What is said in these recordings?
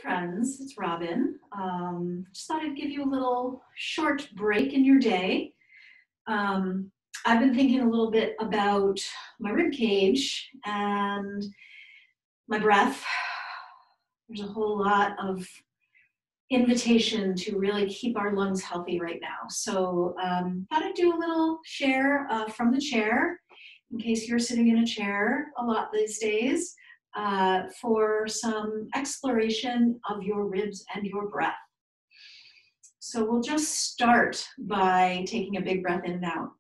friends, it's Robin. Just thought I'd give you a little short break in your day. I've been thinking a little bit about my rib cage and my breath. There's a whole lot of invitation to really keep our lungs healthy right now. So thought I'd do a little share from the chair, in case you're sitting in a chair a lot these days, for some exploration of your ribs and your breath. So we'll just start by taking a big breath in and out.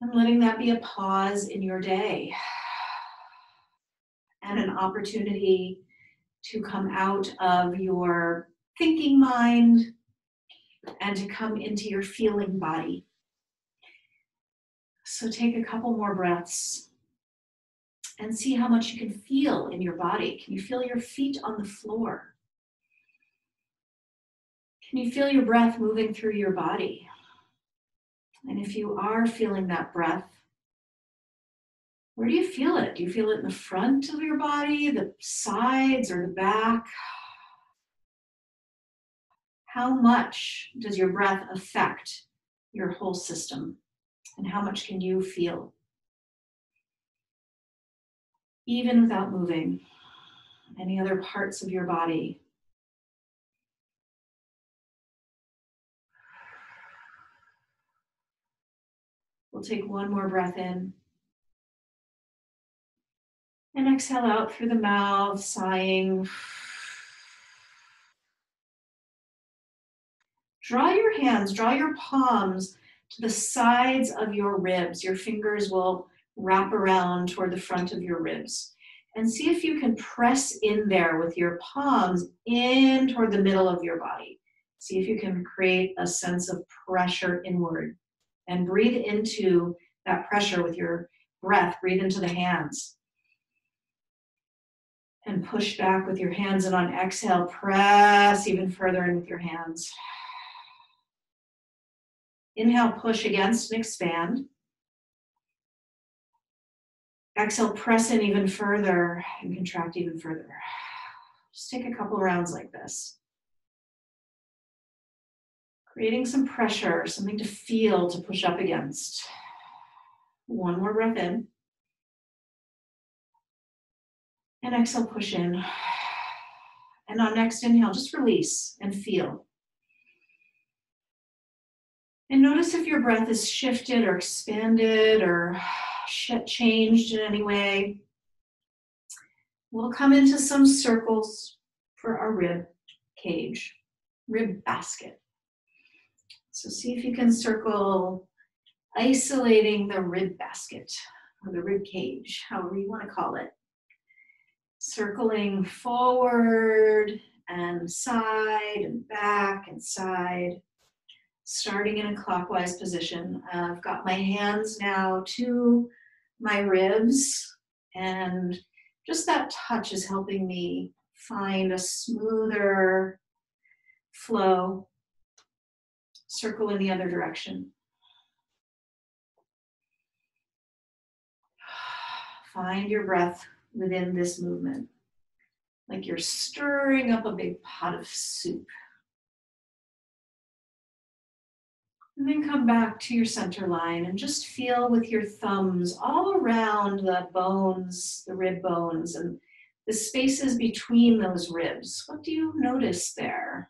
And letting that be a pause in your day and an opportunity to come out of your thinking mind and to come into your feeling body. So take a couple more breaths and see how much you can feel in your body. Can you feel your feet on the floor? Can you feel your breath moving through your body? And if you are feeling that breath, where do you feel it? Do you feel it in the front of your body, the sides, or the back? How much does your breath affect your whole system? And how much can you feel? Even without moving any other parts of your body. We'll take one more breath in. And exhale out through the mouth, sighing. Draw your hands, draw your palms to the sides of your ribs. Your fingers will wrap around toward the front of your ribs. And see if you can press in there with your palms in toward the middle of your body. See if you can create a sense of pressure inward. And breathe into that pressure with your breath. Breathe into the hands. And push back with your hands, and on exhale, press even further in with your hands. Inhale, push against and expand. Exhale, press in even further and contract even further. Just take a couple rounds like this. Creating some pressure, something to feel, to push up against. One more breath in. And exhale, push in. And on next inhale, just release and feel. And notice if your breath is shifted or expanded or changed in any way. We'll come into some circles for our rib cage, rib basket. So see if you can circle, isolating the rib basket or the rib cage, however you want to call it. Circling forward and side and back and side, starting in a clockwise position. I've got my hands now to my ribs, and just that touch is helping me find a smoother flow. Circle in the other direction. Find your breath within this movement, like you're stirring up a big pot of soup. And then come back to your center line and just feel with your thumbs all around the bones, the rib bones, and the spaces between those ribs. What do you notice there?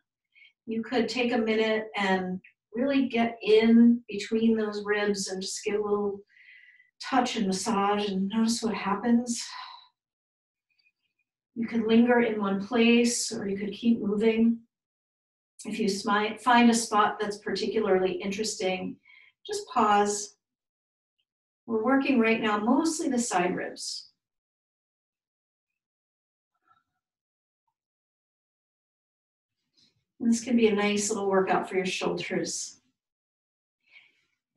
You could take a minute and really get in between those ribs and just give a little touch and massage and notice what happens. You could linger in one place, or you could keep moving. If you find a spot that's particularly interesting, just pause. We're working right now mostly the side ribs. And this can be a nice little workout for your shoulders.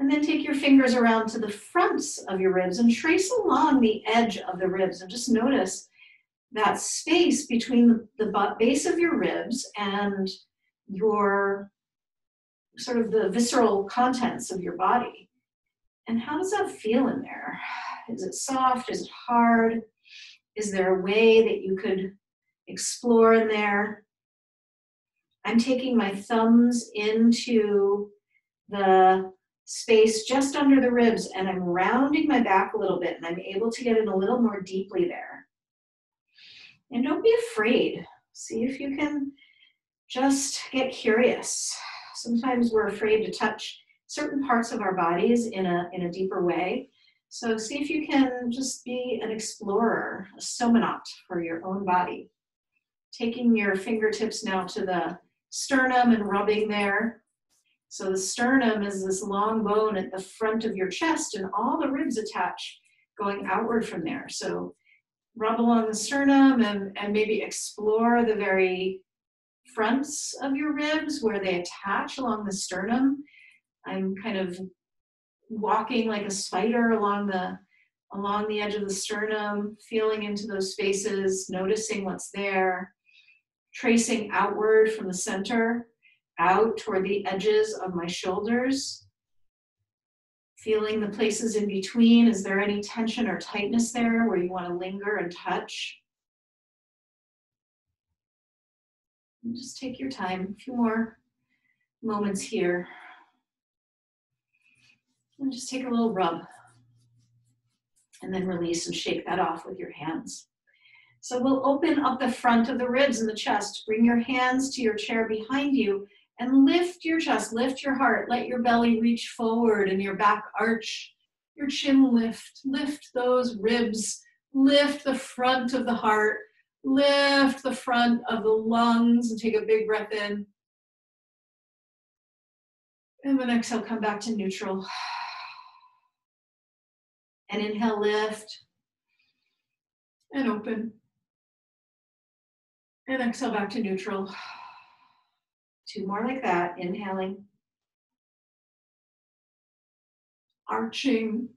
And then take your fingers around to the fronts of your ribs and trace along the edge of the ribs, and just notice that space between the base of your ribs and your sort of the visceral contents of your body. And how does that feel in there? Is it soft? Is it hard? Is there a way that you could Explore in there. I'm taking my thumbs into the space just under the ribs and I'm rounding my back a little bit and I'm able to get in a little more deeply there. And don't be afraid. See if you can just get curious. Sometimes we're afraid to touch certain parts of our bodies in a deeper way. So see if you can just be an explorer, a somonaut for your own body. Taking your fingertips now to the sternum and rubbing there. So the sternum is this long bone at the front of your chest and all the ribs attach going outward from there. So rub along the sternum and maybe explore the very fronts of your ribs where they attach along the sternum. I'm kind of walking like a spider along the edge of the sternum, feeling into those spaces, noticing what's there, tracing outward from the center, out toward the edges of my shoulders, feeling the places in between. Is there any tension or tightness there where you want to linger and touch? And just take your time, a few more moments here. And just take a little rub and then release and shake that off with your hands. So we'll open up the front of the ribs and the chest. Bring your hands to your chair behind you and lift your chest, lift your heart. Let your belly reach forward and your back arch, your chin lift those ribs, lift the front of the heart, lift the front of the lungs and take a big breath in. And then exhale, come back to neutral. And inhale, lift and open. And exhale back to neutral. 2 more like that, inhaling. Arching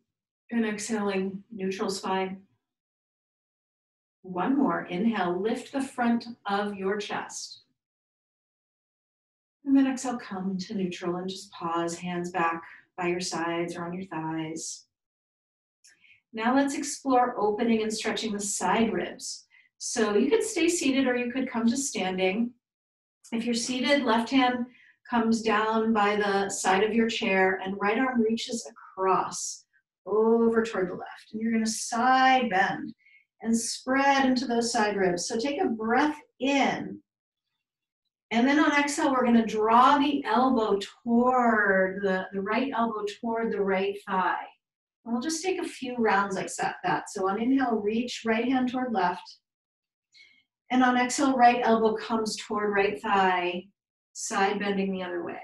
and exhaling, neutral spine. 1 more, inhale, lift the front of your chest. And then exhale, come to neutral and just pause, hands back by your sides or on your thighs. Now let's explore opening and stretching the side ribs. So you could stay seated or you could come to standing. If you're seated, left hand comes down by the side of your chair and right arm reaches across over toward the left. And you're going to side bend and spread into those side ribs. So take a breath in. And then on exhale, we're going to draw the elbow toward the right elbow toward the right thigh. And we'll just take a few rounds like that. So on inhale, reach right hand toward left. And on exhale, right elbow comes toward right thigh, side bending the other way.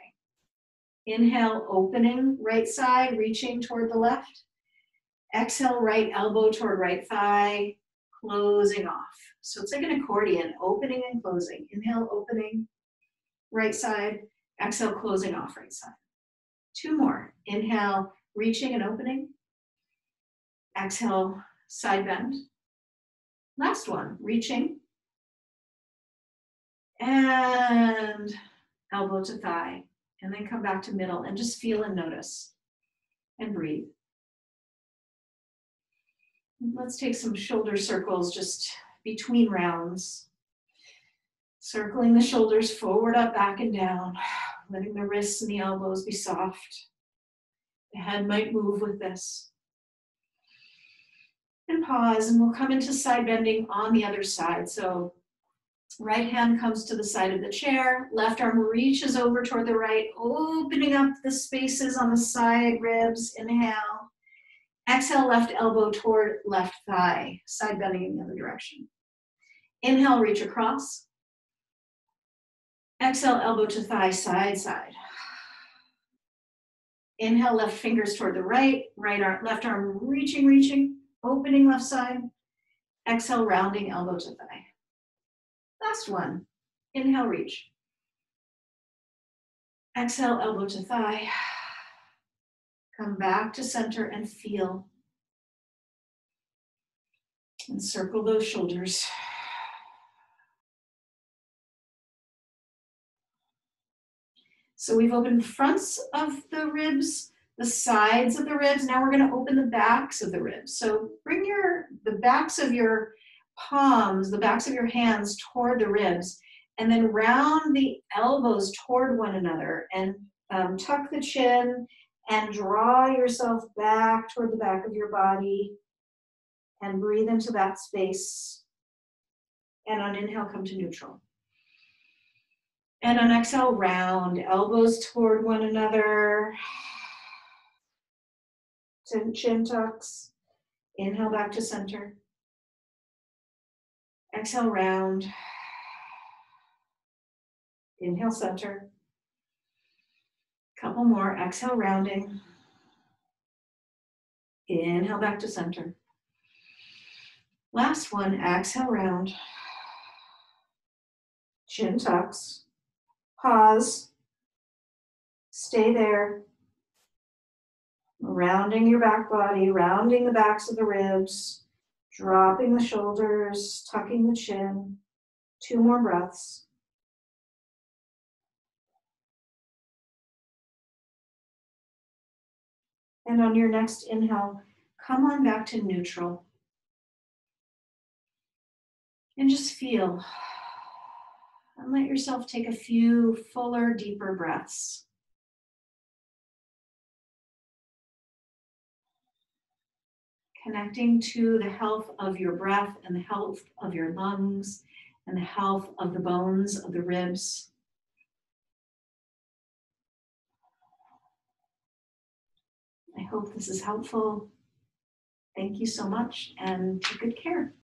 Inhale, opening right side, reaching toward the left. Exhale, right elbow toward right thigh, closing off. So it's like an accordion, opening and closing. Inhale, opening, right side. Exhale, closing off right side. 2 more. Inhale, reaching and opening. Exhale, side bend. Last one, reaching. And elbow to thigh. And then come back to middle and just feel and notice. And breathe. Let's take some shoulder circles just between rounds. Circling the shoulders forward, up, back, and down. Letting the wrists and the elbows be soft. The head might move with this. And pause, and we'll come into side bending on the other side. So right hand comes to the side of the chair. Left arm reaches over toward the right, opening up the spaces on the side ribs. Inhale. Exhale, left elbow toward left thigh, side bending in the other direction. Inhale, reach across. Exhale, elbow to thigh, side, side. Inhale, left fingers toward the right, left arm reaching, opening left side. Exhale, rounding elbow to thigh. Last one. Inhale, reach. Exhale, elbow to thigh. Come back to center and feel. And circle those shoulders. So we've opened the fronts of the ribs, the sides of the ribs. Now we're going to open the backs of the ribs. So bring the backs of your palms, the backs of your hands toward the ribs, and then round the elbows toward one another, and tuck the chin and draw yourself back toward the back of your body and breathe into that space. And on inhale, come to neutral. And on exhale, round, elbows toward one another. Chin tucks. Inhale back to center. Exhale, round. Inhale, center. Couple more. Exhale, rounding. Inhale back to center. Last one. Exhale, round. Chin tucks. Pause. Stay there. Rounding your back body, rounding the backs of the ribs, dropping the shoulders, tucking the chin. 2 more breaths. And on your next inhale, come on back to neutral. And just feel. And let yourself take a few fuller, deeper breaths. Connecting to the health of your breath and the health of your lungs and the health of the bones of the ribs. I hope this is helpful. Thank you so much and take good care.